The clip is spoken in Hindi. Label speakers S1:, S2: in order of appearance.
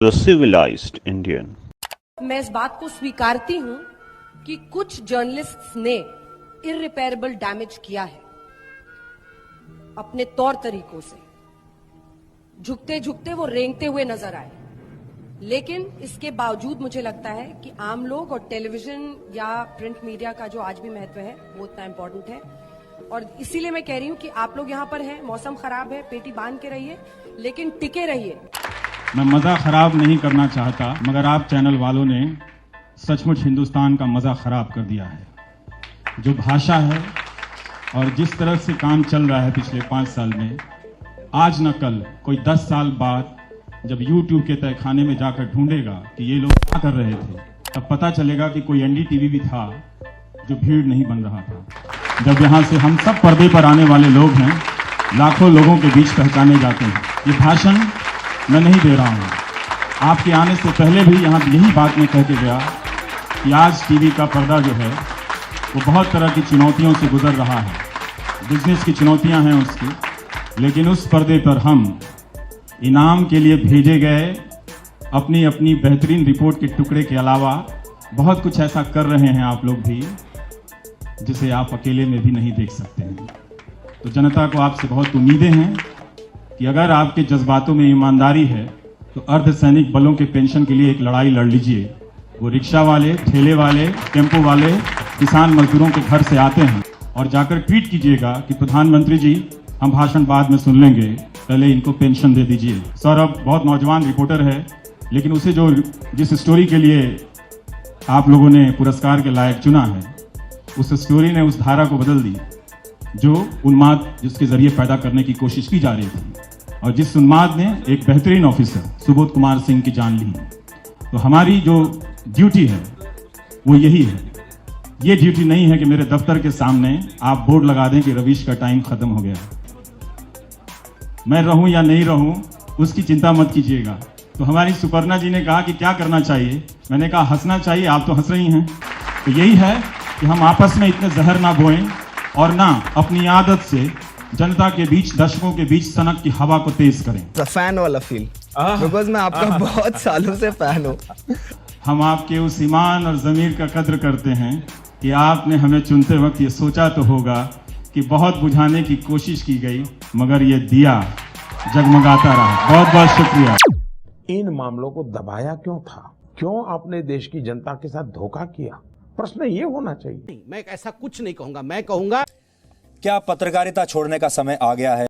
S1: The civilized Indian.
S2: मैं इस बात को स्वीकारती हूं कि कुछ जर्नलिस्ट्स ने इररिपेयरेबल डैमेज किया है अपने तौर तरीकों से। झुकते झुकते वो रेंगते हुए नजर आए, लेकिन इसके बावजूद मुझे लगता है कि आम लोग और टेलीविजन या प्रिंट मीडिया का जो आज भी महत्व है वो इतना इंपॉर्टेंट है। और इसीलिए मैं कह रही हूं कि आप लोग यहां पर हैं, मौसम खराब है, पेटी बांध के रहिए, लेकिन टिके रहिए।
S3: मैं मज़ा ख़राब नहीं करना चाहता, मगर आप चैनल वालों ने सचमुच हिंदुस्तान का मज़ा ख़राब कर दिया है। जो भाषा है और जिस तरह से काम चल रहा है पिछले 5 साल में, आज न कल कोई 10 साल बाद जब YouTube के तहखाने में जाकर ढूंढेगा कि ये लोग क्या कर रहे थे, तब पता चलेगा कि कोई NDTV भी था जो भीड़ नहीं बन रहा था। जब यहाँ से हम सब पर्दे पर आने वाले लोग हैं, लाखों लोगों के बीच पहचाने जाते हैं। ये भाषण मैं नहीं दे रहा हूँ, आपके आने से पहले भी यहाँ यही बात मैं कह के गया कि आज टीवी का पर्दा जो है वो बहुत तरह की चुनौतियों से गुजर रहा है। बिजनेस की चुनौतियाँ हैं उसकी, लेकिन उस पर्दे पर हम इनाम के लिए भेजे गए अपनी अपनी बेहतरीन रिपोर्ट के टुकड़े के अलावा बहुत कुछ ऐसा कर रहे हैं आप लोग भी, जिसे आप अकेले में भी नहीं देख सकते हैं। तो जनता को आपसे बहुत उम्मीदें हैं कि अगर आपके जज्बातों में ईमानदारी है तो अर्धसैनिक बलों के पेंशन के लिए एक लड़ाई लड़ लीजिए। वो रिक्शा वाले, ठेले वाले, टेम्पो वाले, किसान मजदूरों के घर से आते हैं, और जाकर ट्वीट कीजिएगा कि प्रधानमंत्री जी, हम भाषण बाद में सुन लेंगे, पहले इनको पेंशन दे दीजिए। सौरभ बहुत नौजवान रिपोर्टर है, लेकिन उसे जिस स्टोरी के लिए आप लोगों ने पुरस्कार के लायक चुना है, उस स्टोरी ने उस धारा को बदल दी जो उन्माद जिसके जरिए पैदा करने की कोशिश की जा रही थी, और जिस उन्माद ने एक बेहतरीन ऑफिसर सुबोध कुमार सिंह की जान ली। तो हमारी जो ड्यूटी है वो यही है। ये ड्यूटी नहीं है कि मेरे दफ्तर के सामने आप बोर्ड लगा दें कि रवीश का टाइम खत्म हो गया। मैं रहूं या नहीं रहूं उसकी चिंता मत कीजिएगा। तो हमारी सुपर्णा जी ने कहा कि क्या करना चाहिए, मैंने कहा हंसना चाहिए, आप तो हंस रही हैं। तो यही है कि हम आपस में इतने जहर ना बोएं और ना अपनी आदत से जनता के बीच, दर्शकों के बीच सनक की हवा को तेज करें।
S4: फैन वाला फील, बिकॉज मैं आपका बहुत सालों से फैन हूँ।
S3: हम आपके उस ईमान और ज़मीर का कद्र करते हैं कि आपने हमें चुनते वक्त ये सोचा तो होगा कि बहुत बुझाने की कोशिश की गई, मगर ये दिया जगमगाता रहा। बहुत बहुत शुक्रिया।
S5: इन मामलों को दबाया क्यों था? क्यों आपने देश की जनता के साथ धोखा किया? प्रश्न ये होना चाहिए।
S6: मैं ऐसा कुछ नहीं कहूंगा, मैं कहूंगा
S7: क्या पत्रकारिता छोड़ने का समय आ गया है?